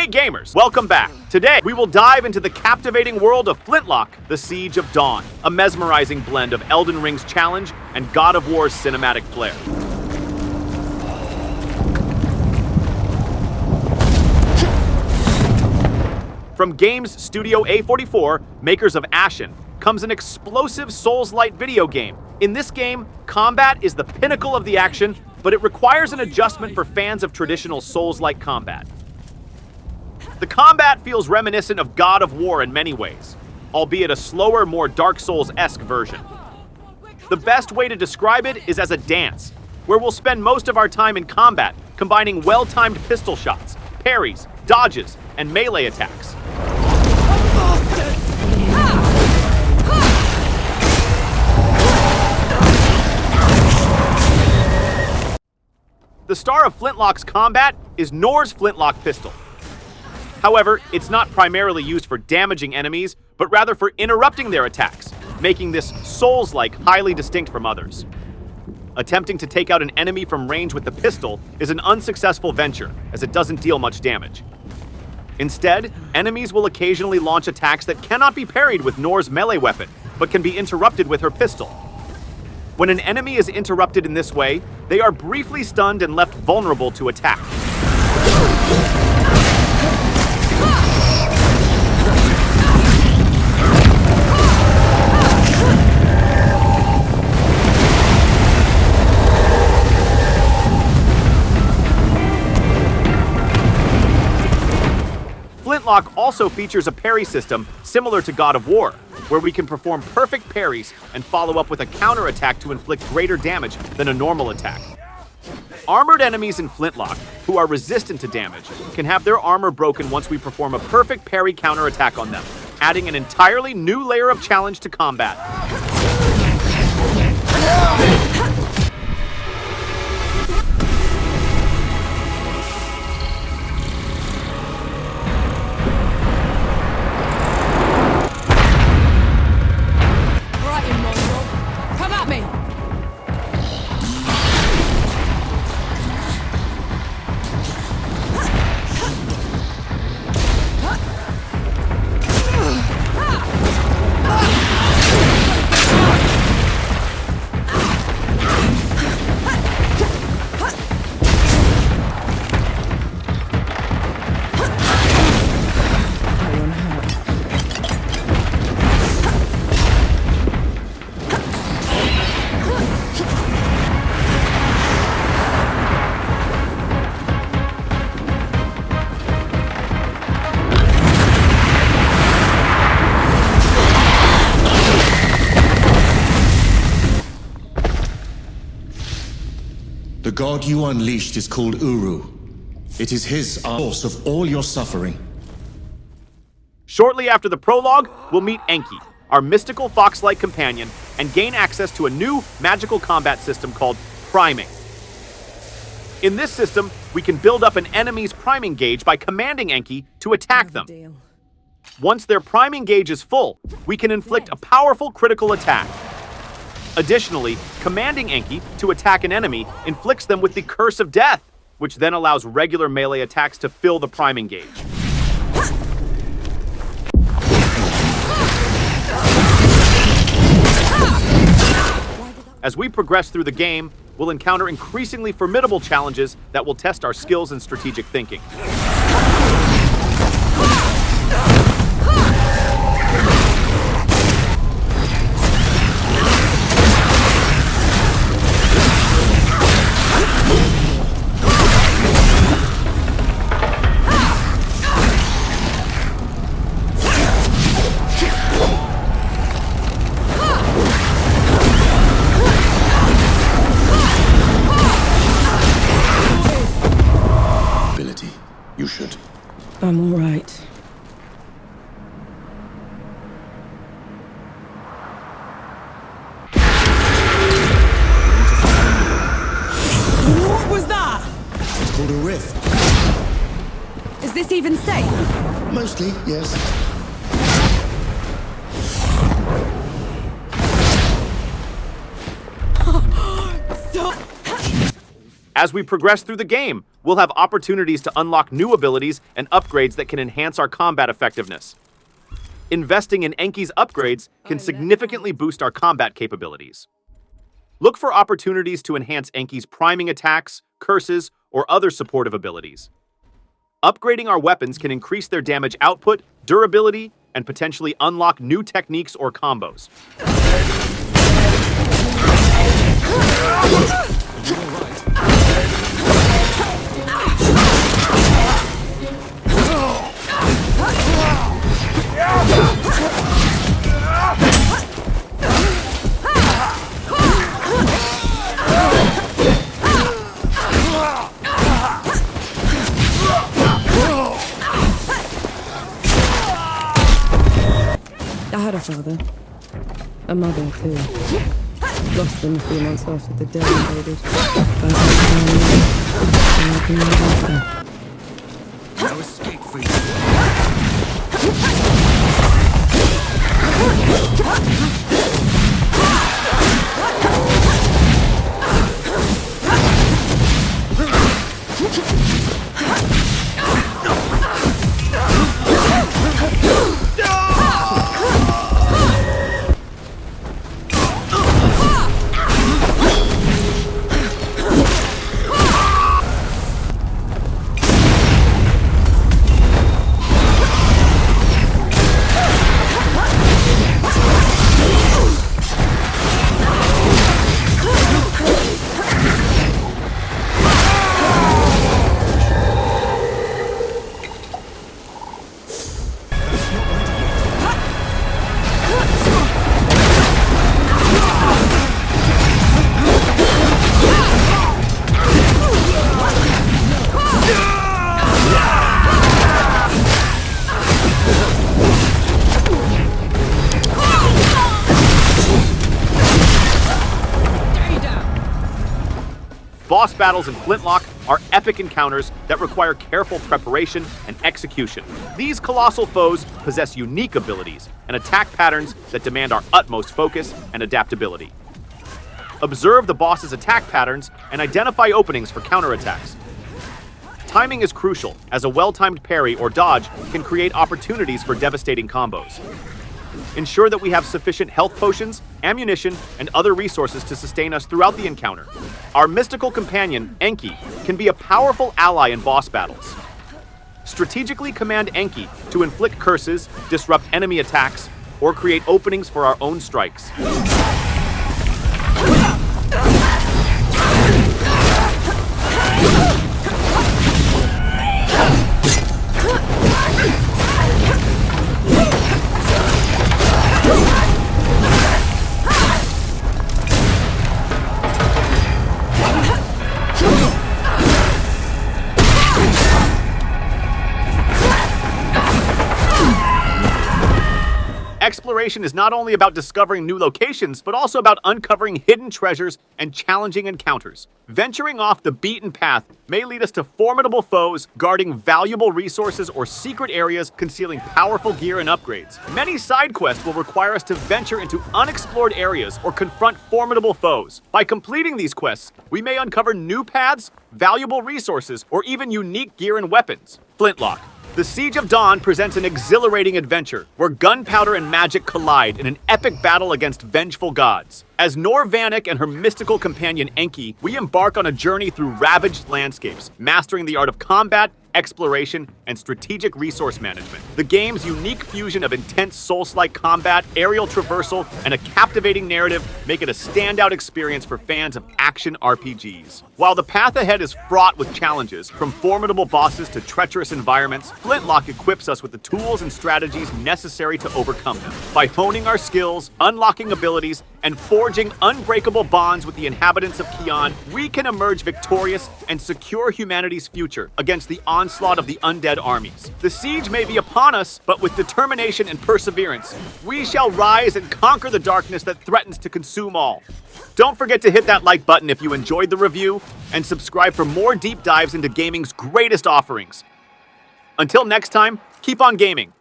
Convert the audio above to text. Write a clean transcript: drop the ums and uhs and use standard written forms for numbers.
gamers, welcome back. Today, we will dive into the captivating world of Flintlock, The Siege of Dawn, a mesmerizing blend of Elden Ring's challenge and God of War's cinematic flair. From Games Studio A44, makers of Ashen, comes an explosive Souls-like video game. In this game, combat is the pinnacle of the action, but it requires an adjustment for fans of traditional Souls-like combat. The combat feels reminiscent of God of War in many ways, albeit a slower, more Dark Souls-esque version. The best way to describe it is as a dance, where we'll spend most of our time in combat, combining well-timed pistol shots, parries, dodges, and melee attacks. The star of Flintlock's combat is Nor's Flintlock pistol. However, it's not primarily used for damaging enemies, but rather for interrupting their attacks, making this Souls-like highly distinct from others. Attempting to take out an enemy from range with the pistol is an unsuccessful venture, as it doesn't deal much damage. Instead, enemies will occasionally launch attacks that cannot be parried with Nor's melee weapon, but can be interrupted with her pistol. When an enemy is interrupted in this way, they are briefly stunned and left vulnerable to attack. Flintlock also features a parry system similar to God of War, where we can perform perfect parries and follow up with a counterattack to inflict greater damage than a normal attack. Armored enemies in Flintlock, who are resistant to damage, can have their armor broken once we perform a perfect parry counterattack on them, adding an entirely new layer of challenge to combat. The god you unleashed is called Uru. It is his source of all your suffering. Shortly after the prologue, we'll meet Enki, our mystical fox-like companion, and gain access to a new magical combat system called priming. In this system, we can build up an enemy's priming gauge by commanding Enki to attack them. Once their priming gauge is full, we can inflict a powerful critical attack. Additionally, commanding Enki to attack an enemy inflicts them with the Curse of Death, which then allows regular melee attacks to fill the priming gauge. As we progress through the game, we'll encounter increasingly formidable challenges that will test our skills and strategic thinking. You should. I'm all right. What was that? It's called a rift. Is this even safe? Mostly, yes. As we progress through the game, we'll have opportunities to unlock new abilities and upgrades that can enhance our combat effectiveness. Investing in Enki's upgrades can significantly boost our combat capabilities. Look for opportunities to enhance Enki's priming attacks, curses, or other supportive abilities. Upgrading our weapons can increase their damage output, durability, and potentially unlock new techniques or combos. I had a father. A mother, too. Lost them a few months after the day invaded. No escape for you. Boss battles in Flintlock are epic encounters that require careful preparation and execution. These colossal foes possess unique abilities and attack patterns that demand our utmost focus and adaptability. Observe the boss's attack patterns and identify openings for counterattacks. Timing is crucial, as a well-timed parry or dodge can create opportunities for devastating combos. Ensure that we have sufficient health potions, ammunition, and other resources to sustain us throughout the encounter. Our mystical companion, Enki, can be a powerful ally in boss battles. Strategically command Enki to inflict curses, disrupt enemy attacks, or create openings for our own strikes. Exploration is not only about discovering new locations, but also about uncovering hidden treasures and challenging encounters. Venturing off the beaten path may lead us to formidable foes, guarding valuable resources or secret areas concealing powerful gear and upgrades. Many side quests will require us to venture into unexplored areas or confront formidable foes. By completing these quests, we may uncover new paths, valuable resources, or even unique gear and weapons. Flintlock. The Siege of Dawn presents an exhilarating adventure where gunpowder and magic collide in an epic battle against vengeful gods. As Nor Vanek and her mystical companion Enki, we embark on a journey through ravaged landscapes, mastering the art of combat, exploration, and strategic resource management. The game's unique fusion of intense Soulslike combat, aerial traversal, and a captivating narrative make it a standout experience for fans of action RPGs. While the path ahead is fraught with challenges, from formidable bosses to treacherous environments, Flintlock equips us with the tools and strategies necessary to overcome them. By honing our skills, unlocking abilities, and forging unbreakable bonds with the inhabitants of Kion, we can emerge victorious and secure humanity's future against the onslaught of the undead armies. The siege may be upon us, but with determination and perseverance, we shall rise and conquer the darkness that threatens to consume all. Don't forget to hit that like button if you enjoyed the review, and subscribe for more deep dives into gaming's greatest offerings. Until next time, keep on gaming.